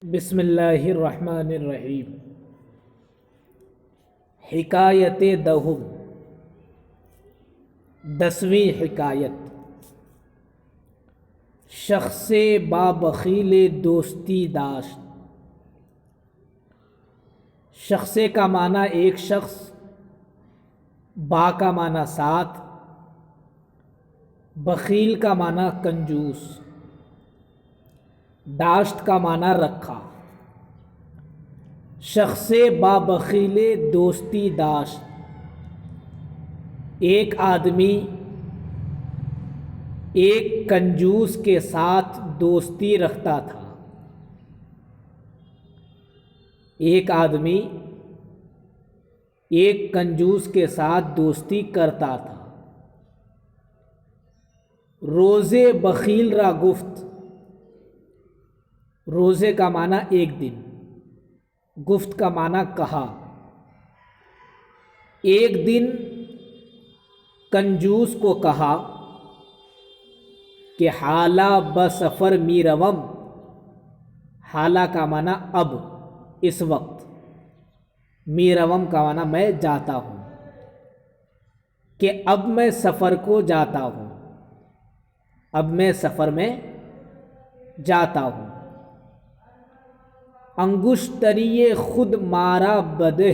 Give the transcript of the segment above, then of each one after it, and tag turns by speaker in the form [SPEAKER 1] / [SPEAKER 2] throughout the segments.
[SPEAKER 1] بسم اللہ الرحمن الرحیم۔ حکایت دہم، 10ویں حکایت۔ شخص با بخیل دوستی داشت۔ شخص کا معنی ایک شخص، با کا معنی ساتھ، بخیل کا معنی کنجوس، داشت کا معنی رکھا۔ شخص با بخیل دوستی داشت، ایک آدمی ایک کنجوس کے ساتھ دوستی رکھتا تھا۔ ایک آدمی ایک کنجوس کے ساتھ دوستی کرتا تھا۔ روزے بخیل را گفت۔ روزے کا معنی ایک دن، گفت کا معنی کہا۔ ایک دن کنجوس کو کہا کہ حالہ بسفر می روم۔ حالہ کا معنی اب، اس وقت، می روم کا معنی میں جاتا ہوں، کہ اب میں سفر کو جاتا ہوں، اب میں سفر میں جاتا ہوں۔ انگشتری خود مارا بدہ۔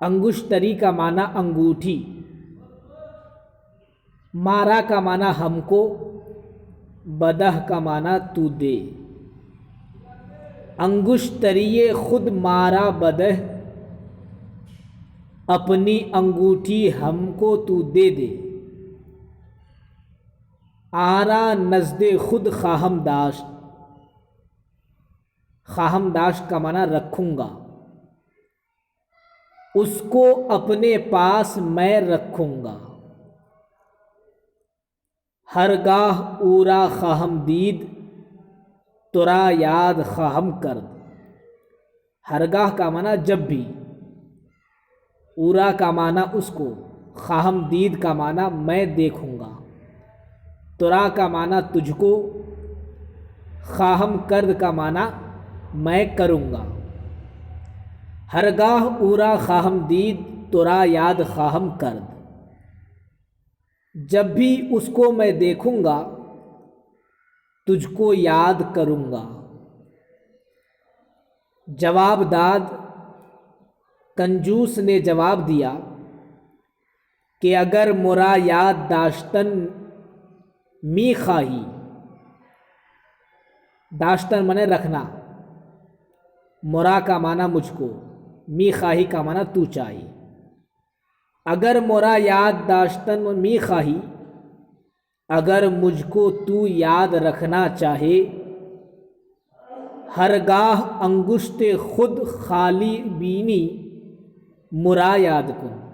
[SPEAKER 1] انگشتری کا معنی انگوٹھی، مارا کا معنی ہم کو، بدہ کا معنی تو دے۔ انگشتری خود مارا بدہ، اپنی انگوٹھی ہم کو تو دے دے۔ آرا نزد خود خواہم داشت۔ خواہم داشت کا معنی رکھوں گا، اس کو اپنے پاس میں رکھوں گا۔ ہرگاہ او را خواہم دید، ترا یاد خواہم کرد۔ ہرگاہ کا معنی جب بھی، او را کا معنی اس کو، خواہم دید کا معنی میں دیکھوں گا، ترا کا معنی تجھ کو، خواہم کرد کا معنی میں کروں گا۔ ہرگاہ او را خواہم دید، ترا یاد خواہم کرد۔ جب بھی اس کو میں دیکھوں گا، تجھ کو یاد کروں گا۔ جواب داد۔ کنجوس نے جواب دیا کہ اگر مرا یاد داشتن می خواہی۔ داشتن معنی رکھنا، مرا کا معنی مجھ کو، می خواہی کا معنی تو چاہیے۔ اگر مرا یاد داشتن می خواہی، اگر مجھ کو تو یاد رکھنا چاہے، ہرگاہ انگشت خود خالی بینی، مرا یاد کن۔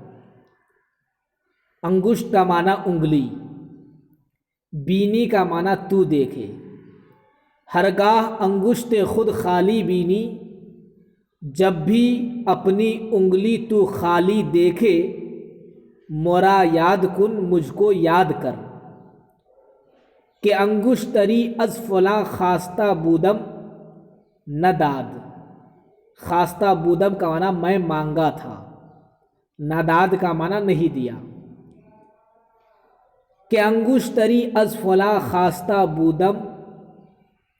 [SPEAKER 1] انگشت کا معنی انگلی، بینی کا معنی تو دیکھے۔ ہرگاہ انگشت خود خالی بینی، جب بھی اپنی انگلی تو خالی دیکھے، مرا یاد کن، مجھ کو یاد کر۔ کہ انگشتری از فلاں خواستہ بودم نداد۔ خواستہ بودم کا معنی میں مانگا تھا، نداد کا معنی نہیں دیا۔ کہ انگشتری از فلاں خواستہ بودم،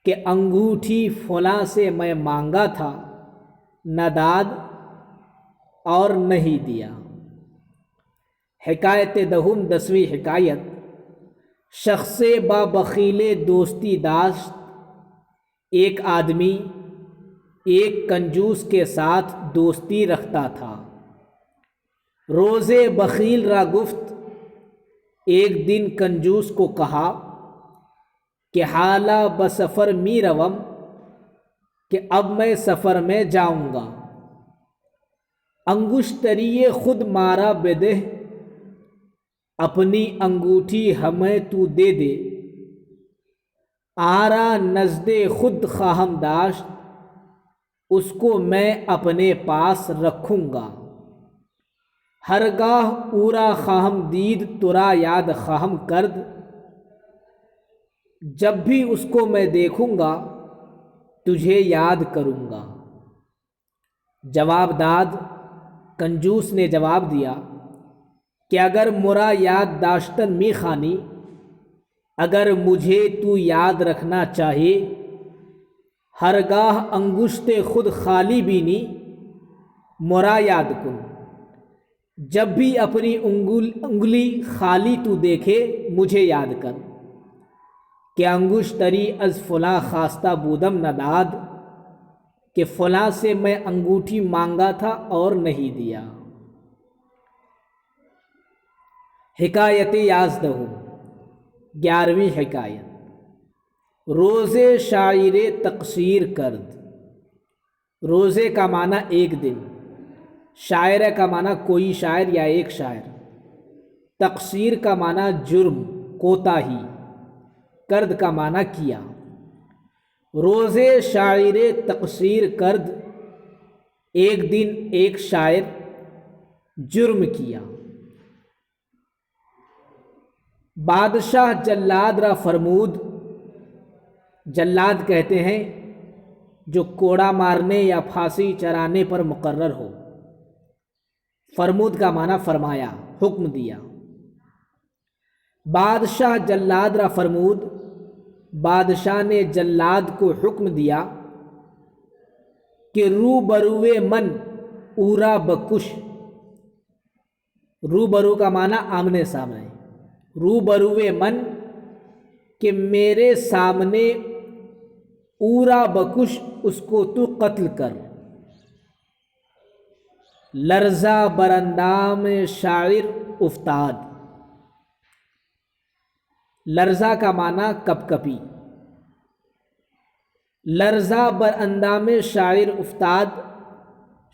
[SPEAKER 1] کہ انگوٹھی فلاں سے میں مانگا تھا، نداد اور نہیں دیا۔ حکایت دہم، 10ویں حکایت۔ شخص با بخیل دوستی داشت، ایک آدمی ایک کنجوس کے ساتھ دوستی رکھتا تھا۔ روزے بخیل را گفت۔ ایک دن کنجوس کو کہا کہ حالہ بسفر می روم، کہ اب میں سفر میں جاؤں گا۔ انگشتری خود مارا بدہ، اپنی انگوٹھی ہمیں تو دے دے۔ آرا نزد خود خواہم داشت، اس کو میں اپنے پاس رکھوں گا۔ ہرگاہ او را خواہم دید، ترا یاد خواہم کرد۔ جب بھی اس کو میں دیکھوں گا تجھے یاد کروں گا۔ جواب داد کنجوس نے جواب دیا کہ اگر مرا یاد داشتن می خانی، اگر مجھے تو یاد رکھنا چاہے، ہرگاہ انگشت خود خالی بینی مرا یاد کن، جب بھی اپنی انگلی خالی تو دیکھے مجھے یاد کر، کہ انگشتری از فلاں خواستہ بودم نداد، کہ فلاں سے میں انگوٹھی مانگا تھا اور نہیں دیا۔ حکایت 11 11ویں حکایت۔ روزے شاعر تقصیر کرد۔ روزے کا معنی ایک دن، شاعر کا معنی کوئی شاعر یا ایک شاعر، تقصیر کا معنی جرم کوتاہی، کرد کا معنی کیا۔ روزے شاعر تقصیر کرد، ایک دن ایک شاعر جرم کیا۔ بادشاہ جلاد را فرمود، جلاد کہتے ہیں جو کوڑا مارنے یا پھانسی چرانے پر مقرر ہو۔ فرمود کا معنی فرمایا، حکم دیا۔ بادشاہ جلاد را فرمود، بادشاہ نے جلاد کو حکم دیا کہ رو بروے من اورا بکش۔ رو برو کا معنی آمنے سامنے، رو بروے من کہ میرے سامنے، اورا بکش اس کو تو قتل کر۔ لرزہ براندام شاعر افتاد۔ لرزہ کا معنی کپ کپی۔ لرزہ بر اندام شاعر افتاد،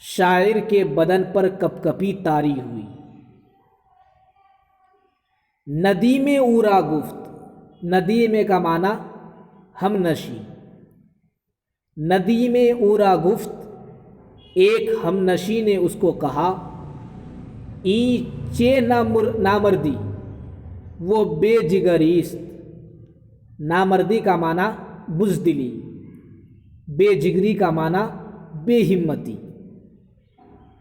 [SPEAKER 1] شاعر کے بدن پر کپ کپی طاری ہوئی۔ ندیم اورا گفت۔ ندیم کا معنی ہم نشی۔ ندیم اورا گفت، ایک ہم نشی نے اس کو کہا، این چے نامردی وہ بے جگریست۔ نامردی کا معنی بزدلی، بے جگری کا معنی بے ہمتی۔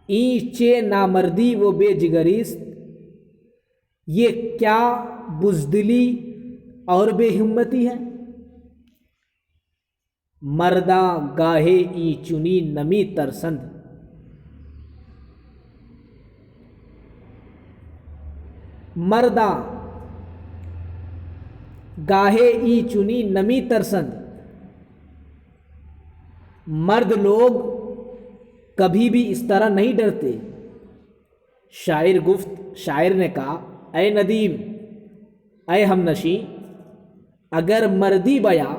[SPEAKER 1] این چے نامردی وہ بے جگریست، یہ کیا بزدلی اور بے ہمتی ہے۔ مردہ گاہے ای چنی نمی ترسند۔ مردہ گاہے ای چنی نمی ترسند، مرد لوگ کبھی بھی اس طرح نہیں ڈرتے۔ شاعر گفت، شاعر نے کہا، اے ندیم، اے ہم نشیں، اگر مردی بیا،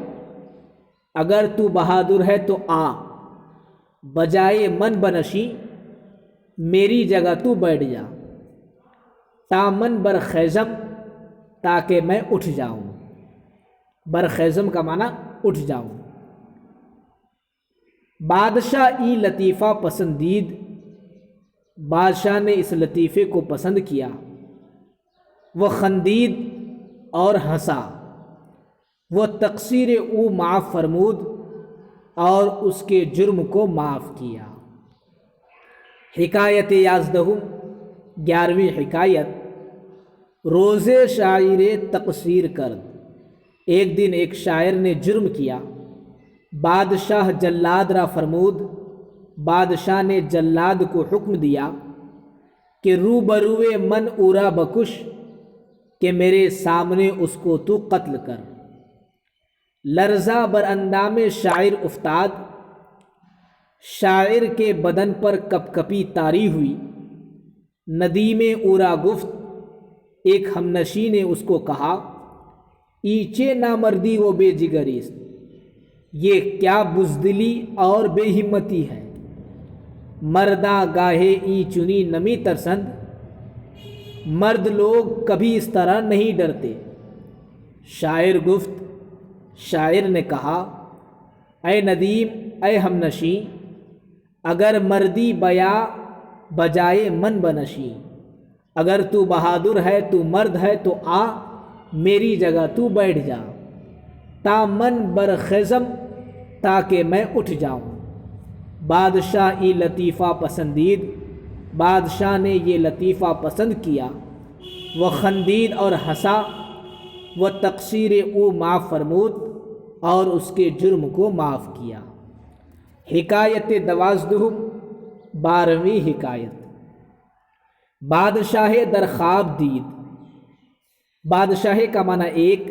[SPEAKER 1] اگر تو بہادر ہے تو آ، بجائے من بنشیں میری جگہ تو بیٹھ جا، تا من برخیزم تاکہ میں اٹھ جاؤں۔ برخیزم کا معنی اٹھ جاؤں۔ بادشاہ ای لطیفہ پسندید، بادشاہ نے اس لطیفے کو پسند کیا۔ وہ خندید اور ہنسا، وہ تقصیر او معاف فرمود اور اس کے جرم کو معاف کیا۔ حکایت 11ویں حکایت۔ روزے شاعر تقصیر کرد۔ ایک دن ایک شاعر نے جرم کیا۔ بادشاہ جلاد را فرمود، بادشاہ نے جلاد کو حکم دیا کہ رو بروے من اورا بکش، کہ میرے سامنے اس کو تو قتل کر۔ لرزہ بر اندام شاعر افتاد، شاعر کے بدن پر کپ کپی طاری ہوئی۔ ندیم اورا گفت، ایک ہم نشی نے اس کو کہا، ایچے نامردی و بے جگریست، یہ کیا بزدلی اور بے ہمتی ہے۔ مردہ گاہے ای چنی نمی ترسند، مرد لوگ کبھی اس طرح نہیں ڈرتے۔ شاعر گفت، شاعر نے کہا، اے ندیم، اے ہم نشیں، اگر مردی بیا بجائے من بنشیں، اگر تو بہادر ہے، تو مرد ہے تو آ، میری جگہ تو بیٹھ جا۔ تامن برخزم تاکہ میں اٹھ جاؤں۔ بادشاہ ای لطیفہ پسندید، بادشاہ نے یہ لطیفہ پسند کیا۔ وہ خندید اور ہنسا، وہ تقصیر او معاف فرمود اور اس کے جرم کو معاف کیا۔ حکایت 12، 12ویں حکایت۔ بادشاہ در خواب دید۔ بادشاہ کا معنی ایک،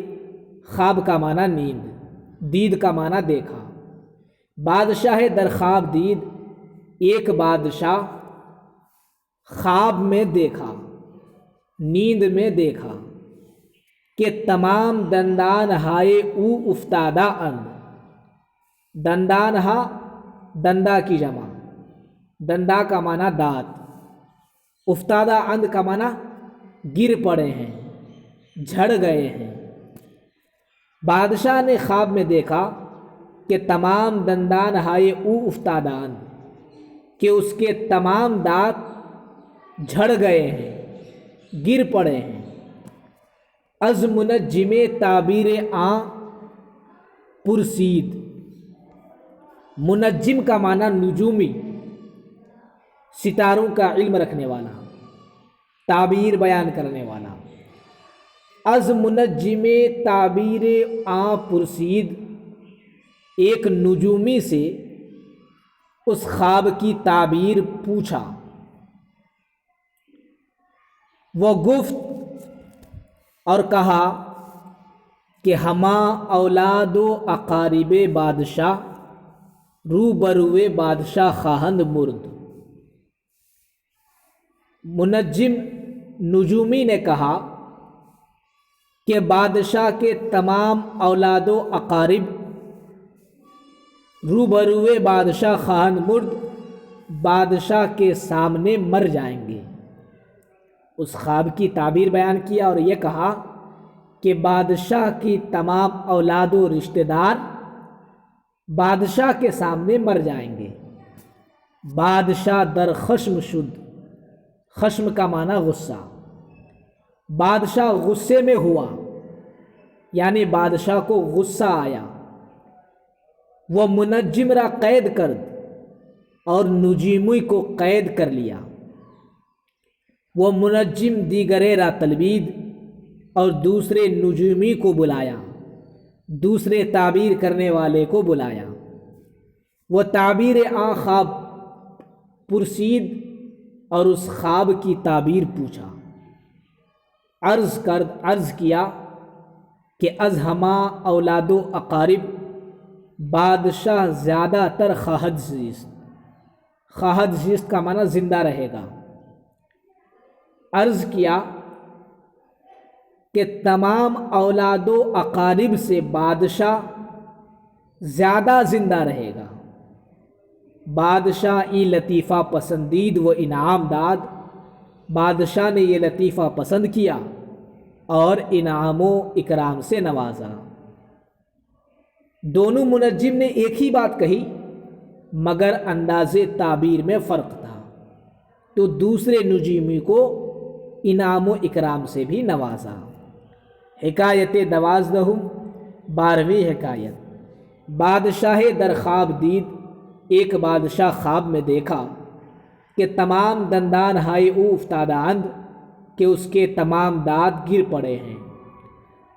[SPEAKER 1] خواب کا معنی نیند، دید کا معنی دیکھا۔ بادشاہ در خواب دید، ایک بادشاہ خواب میں دیکھا، نیند میں دیکھا کہ تمام دندان ہائے او افتادہ اند۔ دندان ہا دندا کی جمع، دندا کا معنی دانت، افتادہ اند کا معنی گر پڑے ہیں، جھڑ گئے ہیں۔ بادشاہ نے خواب میں دیکھا کہ تمام دندان ہائے او افتادہ اند، کہ اس کے تمام دانت جھڑ گئے ہیں، گر پڑے ہیں۔ از منجم تعبیر آں پرسید۔ منجم کا معنی نجومی، ستاروں کا علم رکھنے والا، تعبیر بیان کرنے والا۔ از منجم تعبیر آں پرسید، ایک نجومی سے اس خواب کی تعبیر پوچھا۔ وہ گفت اور کہا کہ ہما اولاد و اقارب بادشاہ، روبروے بادشاہ خواہند مرد۔ منجم نجومی نے کہا کہ بادشاہ کے تمام اولاد و اقارب روبروے بادشاہ خواہند مرد، بادشاہ کے سامنے مر جائیں گے۔ اس خواب کی تعبیر بیان کیا اور یہ کہا کہ بادشاہ کی تمام اولاد و رشتہ دار بادشاہ کے سامنے مر جائیں گے۔ بادشاہ در خشم شد، خشم کا معنی غصہ، بادشاہ غصے میں ہوا، یعنی بادشاہ کو غصہ آیا۔ وہ منجم را قید کرد، اور نجیمی کو قید کر لیا۔ وہ منجم دیگرے را طلبید، اور دوسرے نجومی کو بلایا، دوسرے تعبیر کرنے والے کو بلایا۔ وہ تعبیر آں خواب پرسید، اور اس خواب کی تعبیر پوچھا۔ عرض کیا کہ از ہما اولاد و اقارب بادشاہ زیادہ تر خواہد زیست۔ خواہد زیست کا معنی زندہ رہے گا۔ عرض کیا کہ تمام اولاد و اقارب سے بادشاہ زیادہ زندہ رہے گا۔ بادشاہ ای لطیفہ پسندید و انعام داد، بادشاہ نے یہ لطیفہ پسند کیا اور انعام و اکرام سے نوازا۔ دونوں منجم نے ایک ہی بات کہی، مگر انداز تعبیر میں فرق تھا، تو دوسرے نجومی کو انعام و اکرام سے بھی نوازا۔ حکایت 12، 12ویں حکایت۔ بادشاہ در خواب دید، ایک بادشاہ خواب میں دیکھا کہ تمام دندان ہائے او افتادہ اند، کہ اس کے تمام دانت گر پڑے ہیں۔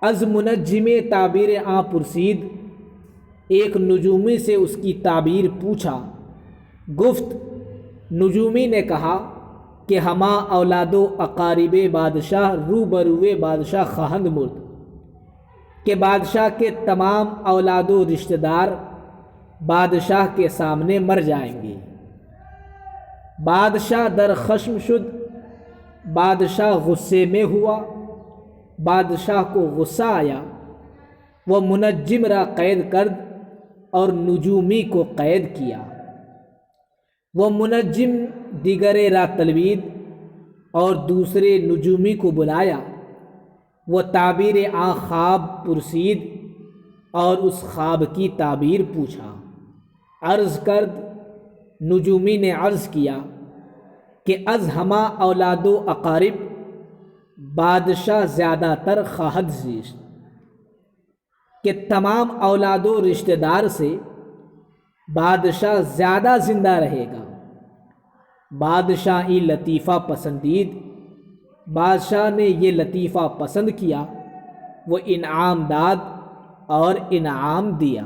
[SPEAKER 1] از منجم تعبیر آں پرسید، ایک نجومی سے اس کی تعبیر پوچھا۔ گفت نجومی نے کہا کہ ہما اولاد و اقارب بادشاہ روبروے بادشاہ خواہند مرد، کہ بادشاہ کے تمام اولاد و رشتہ دار بادشاہ کے سامنے مر جائیں گے۔ بادشاہ در خشم شد، بادشاہ غصے میں ہوا، بادشاہ کو غصہ آیا۔ وہ منجم را قید کرد، اور نجومی کو قید کیا۔ وہ منجم دیگرے را طلبید، اور دوسرے نجومی کو بلایا۔ وہ تعبیر آں خواب پرسید، اور اس خواب کی تعبیر پوچھا۔ عرض کرد، نجومی نے عرض کیا کہ از ہما اولاد و اقارب، بادشاہ زیادہ تر خواہد زیست۔ کہ تمام اولاد و رشتہ دار سے بادشاہ زیادہ زندہ رہے گا۔ بادشاہی لطیفہ پسندید، بادشاہ نے یہ لطیفہ پسند کیا، وہ انعام داد اور انعام دیا۔